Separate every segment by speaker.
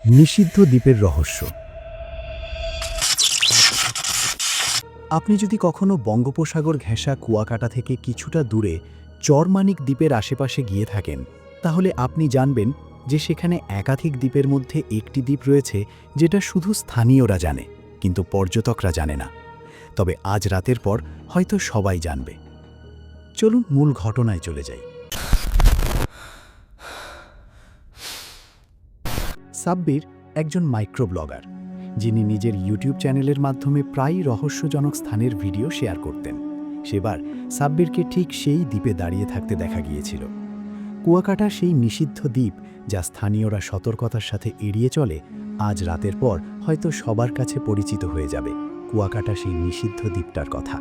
Speaker 1: নিষিদ্ধ দ্বীপের রহস্য। আপনি যদি কখনো বঙ্গোপসাগর ঘেঁষা কুয়াকাটা থেকে কিছুটা দূরে চরমানিক দ্বীপের আশেপাশে গিয়ে থাকেন, তাহলে আপনি জানবেন যে সেখানে একাধিক দ্বীপের মধ্যে একটি দ্বীপ রয়েছে যেটা শুধু স্থানীয়রা জানে, কিন্তু পর্যটকরা জানে না। তবে আজ রাতের পর হয়তো সবাই জানবে। চলুন মূল ঘটনায় চলে যাই। সাব্বির একজন মাইক্রো ব্লগার, যিনি নিজের ইউটিউব চ্যানেলের মাধ্যমে প্রায়ই রহস্যজনক স্থানের ভিডিও শেয়ার করতেন। সেবার সাব্বিরকে ঠিক সেই দ্বীপে দাঁড়িয়ে থাকতে দেখা গিয়েছিল। কুয়াকাটা সেই নিষিদ্ধ দ্বীপ যা স্থানীয়রা সতর্কতার সাথে এড়িয়ে চলে, আজ রাতের পর হয়তো সবার কাছে পরিচিত হয়ে যাবে কুয়াকাটা সেই নিষিদ্ধ দ্বীপটার কথা।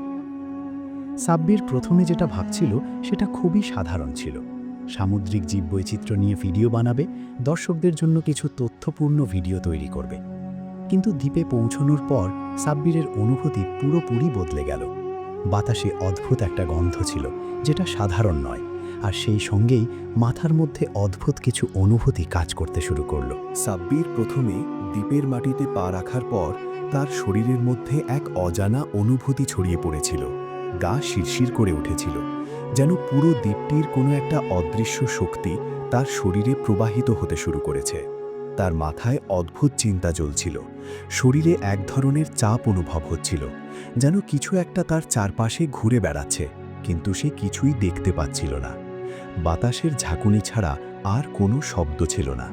Speaker 1: সাব্বির প্রথমে যেটা ভাবছিল সেটা খুবই সাধারণ ছিল। সামুদ্রিক জীববৈচিত্র্য নিয়ে ভিডিও বানাবে, দর্শকদের জন্য কিছু তথ্যপূর্ণ ভিডিও তৈরি করবে। কিন্তু দ্বীপে পৌঁছানোর পর সাব্বিরের অনুভূতি পুরোপুরি বদলে গেল। বাতাসে অদ্ভুত একটা গন্ধ ছিল, যেটা সাধারণ নয়, আর সেই সঙ্গেই মাথার মধ্যে অদ্ভুত কিছু অনুভূতি কাজ করতে শুরু করল।
Speaker 2: সাব্বির প্রথমে দ্বীপের মাটিতে পা রাখার পর তার শরীরের মধ্যে এক অজানা অনুভূতি ছড়িয়ে পড়েছিল। গা শিরশির করে উঠেছিল, যেন পুরো দ্বীপটির কোনো একটা অদৃশ্য শক্তি তার শরীরে প্রবাহিত হতে শুরু করেছে। তার মাথায় অদ্ভুত চিন্তা জ্বলছিল, শরীরে এক ধরনের চাপ অনুভব হচ্ছিল, যেন কিছু একটা তার চারপাশে ঘুরে বেড়াচ্ছে, কিন্তু সে কিছুই দেখতে পাচ্ছিল না। বাতাসের ঝাঁকুনি ছাড়া আর কোনো শব্দ ছিল না।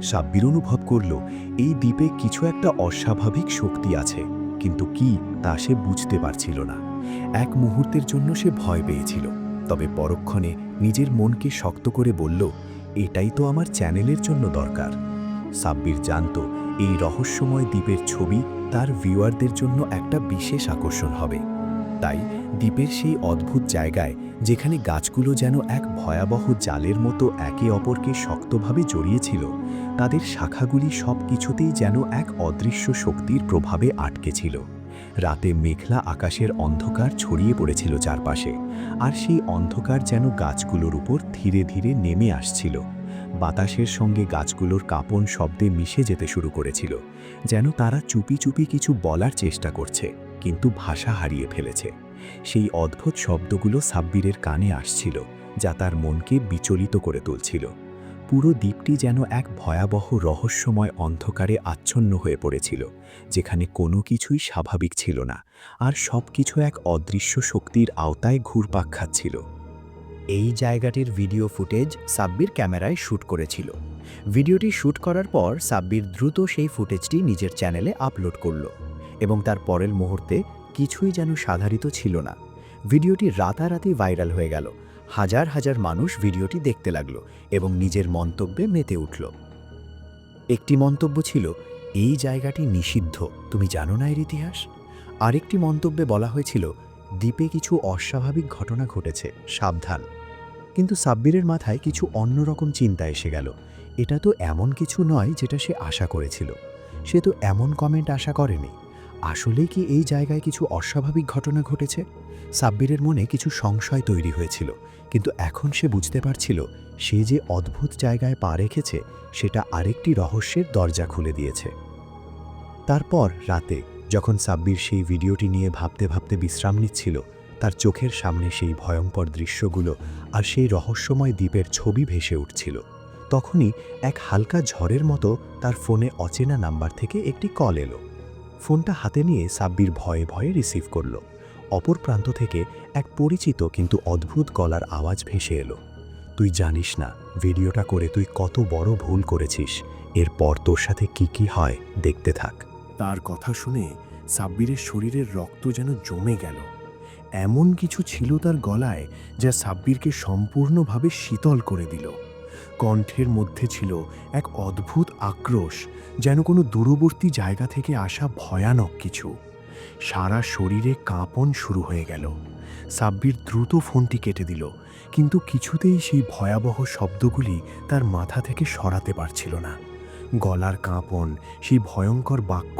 Speaker 2: সাব্বির অনুভব করল এই দ্বীপে কিছু একটা অস্বাভাবিক শক্তি আছে, কিন্তু কি তা সে বুঝতে পারছিল না। এক মুহূর্তের জন্য সে ভয় পেয়েছিল, তবে পরক্ষণে নিজের মনকে শক্ত করে বলল, এটাই তো আমার চ্যানেলের জন্য দরকার। সাব্বির জানত এই রহস্যময় দ্বীপের ছবি তার ভিউয়ারদের জন্য একটা বিশেষ আকর্ষণ হবে। তাই দ্বীপের সেই অদ্ভুত জায়গায়, যেখানে গাছগুলো যেন এক ভয়াবহ জালের মতো একে অপরকে শক্তভাবে জড়িয়েছিল, তাদের শাখাগুলি সব কিছুতেই যেন এক অদৃশ্য শক্তির প্রভাবে আটকে ছিল। রাতে মেঘলা আকাশের অন্ধকার ছড়িয়ে পড়েছিল চারপাশে, আর সেই অন্ধকার যেন গাছগুলোর উপর ধীরে ধীরে নেমে আসছিল। বাতাসের সঙ্গে গাছগুলোর কাঁপন শব্দে মিশে যেতে শুরু করেছিল, যেন তারা চুপি চুপি কিছু বলার চেষ্টা করছে, কিন্তু ভাষা হারিয়ে ফেলেছে। সেই অদ্ভুত শব্দগুলো সাব্বিরের কানে আসছিল, যা তার মনকে বিচলিত করে তুলছিল। পুরো দ্বীপটি যেন এক ভয়াবহ রহস্যময় অন্ধকারে আচ্ছন্ন হয়ে পড়েছিল, যেখানে কোনো কিছুই স্বাভাবিক ছিল না, আর সব কিছু এক অদৃশ্য শক্তির আওতায় ঘুরপাক খাচ্ছিল।
Speaker 1: এই জায়গাটির ভিডিও ফুটেজ সাব্বির ক্যামেরায় শ্যুট করেছিল। ভিডিওটি শ্যুট করার পর সাব্বির দ্রুত সেই ফুটেজটি নিজের চ্যানেলে আপলোড করল, এবং তার পরের মুহূর্তে কিছুই যেন সাধারিত ছিল না। ভিডিওটি রাতারাতি ভাইরাল হয়ে গেল। হাজার হাজার মানুষ ভিডিওটি দেখতে লাগলো এবং নিজের মন্তব্যে মেতে উঠল। একটি মন্তব্য ছিল, এই জায়গাটি নিষিদ্ধ, তুমি জানো না এর ইতিহাস? আরেকটি মন্তব্যে বলা হয়েছিল, দ্বীপে কিছু অস্বাভাবিক ঘটনা ঘটেছে, সাবধান। কিন্তু সাব্বিরের মাথায় কিছু অন্যরকম চিন্তা এসে গেল। এটা তো এমন কিছু নয় যেটা সে আশা করেছিল। সে তো এমন কমেন্ট আশা করেনি। আসলেই কি এই জায়গায় কিছু অস্বাভাবিক ঘটনা ঘটেছে? সাব্বিরের মনে কিছু সংশয় তৈরি হয়েছিল, কিন্তু এখন সে বুঝতে পারছিল সে যে অদ্ভুত জায়গায় পা রেখেছে সেটা আরেকটি রহস্যের দরজা খুলে দিয়েছে। তারপর রাতে যখন সাব্বির সেই ভিডিওটি নিয়ে ভাবতে ভাবতে বিশ্রাম নিচ্ছিল, তার চোখের সামনে সেই ভয়ঙ্কর দৃশ্যগুলো আর সেই রহস্যময় দ্বীপের ছবি ভেসে উঠছিল। তখনই এক হালকা ঝড়ের মতো তার ফোনে অচেনা নাম্বার থেকে একটি কল এলো। ফোনটা হাতে নিয়ে সাব্বির ভয়ে ভয়ে রিসিভ করল। অপর প্রান্ত থেকে এক পরিচিত কিন্তু অদ্ভুত গলার আওয়াজ ভেসে এলো, তুই জানিস না ভিডিওটা করে তুই কত বড় ভুল করেছিস, এরপর তোর সাথে কি কি হয় দেখতে থাক।
Speaker 2: তার কথা শুনে সাব্বিরের শরীরের রক্ত যেন জমে গেল। এমন কিছু ছিল তার গলায় যা সাব্বিরকে সম্পূর্ণভাবে শীতল করে দিল। কণ্ঠের মধ্যে ছিল এক অদ্ভুত আক্রোশ, যেন কোনো দূরবর্তী জায়গা থেকে আসা ভয়ানক কিছু। সারা শরীরে কাঁপন শুরু হয়ে গেল। সাব্বির দ্রুত ফোনটি কেটে দিল, কিন্তু কিছুতেই সেই ভয়াবহ শব্দগুলি তার মাথা থেকে সরাতে পারছিল না। গলার কাঁপন, সেই ভয়ঙ্কর বাক্য,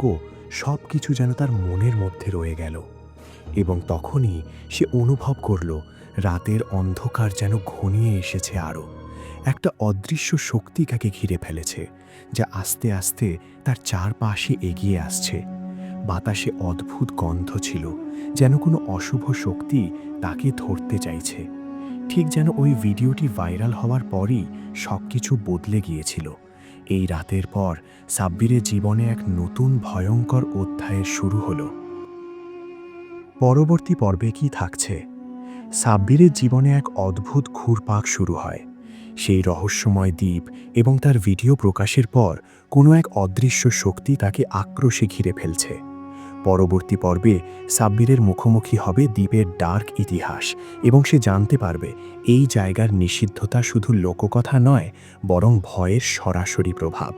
Speaker 2: সব কিছু যেন তার মনের মধ্যে রয়ে গেল। এবং তখনই সে অনুভব করল রাতের অন্ধকার যেন ঘনিয়ে এসেছে আরও। একটা অদৃশ্য শক্তি তাকে ঘিরে ফেলেছে, যা আস্তে আস্তে তার চারপাশে এগিয়ে আসছে। বাতাসে অদ্ভুত গন্ধ ছিল, যেন কোনো অশুভ শক্তি তাকে ধরতে চাইছে। ঠিক যেন ওই ভিডিওটি ভাইরাল হওয়ার পরই সবকিছু বদলে গিয়েছিল। এই রাতের পর সাব্বিরের জীবনে এক নতুন ভয়ঙ্কর অধ্যায়ের শুরু হলো। পরবর্তী পর্বে কি থাকছে? সাব্বিরের জীবনে এক অদ্ভুত ঘুরপাক শুরু হয়। সেই রহস্যময় দ্বীপ এবং তার ভিডিও প্রকাশের পর কোনো এক অদৃশ্য শক্তি তাকে আক্রোশে ঘিরে ফেলছে। পরবর্তী পর্বে সাব্বিরের মুখোমুখি হবে দ্বীপের ডার্ক ইতিহাস এবং সে জানতে পারবে এই জায়গার নিষিদ্ধতা শুধু লোককথা নয়, বরং ভয়ের সরাসরি প্রভাব।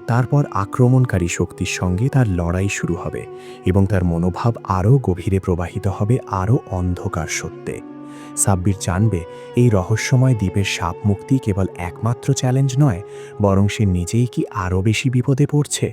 Speaker 2: তারপর আক্রমণকারী শক্তির সঙ্গে তার লড়াই শুরু হবে এবং তার মনোভাব আরও গভীরে প্রবাহিত হবে আরও অন্ধকার সত্যে। সাব্বির জানবে এই রহস্যময় দ্বীপের সাপ মুক্তি কেবল একমাত্র চ্যালেঞ্জ নয়, বরং সে নিজেই কি আরও বেশি বিপদে পড়ছে।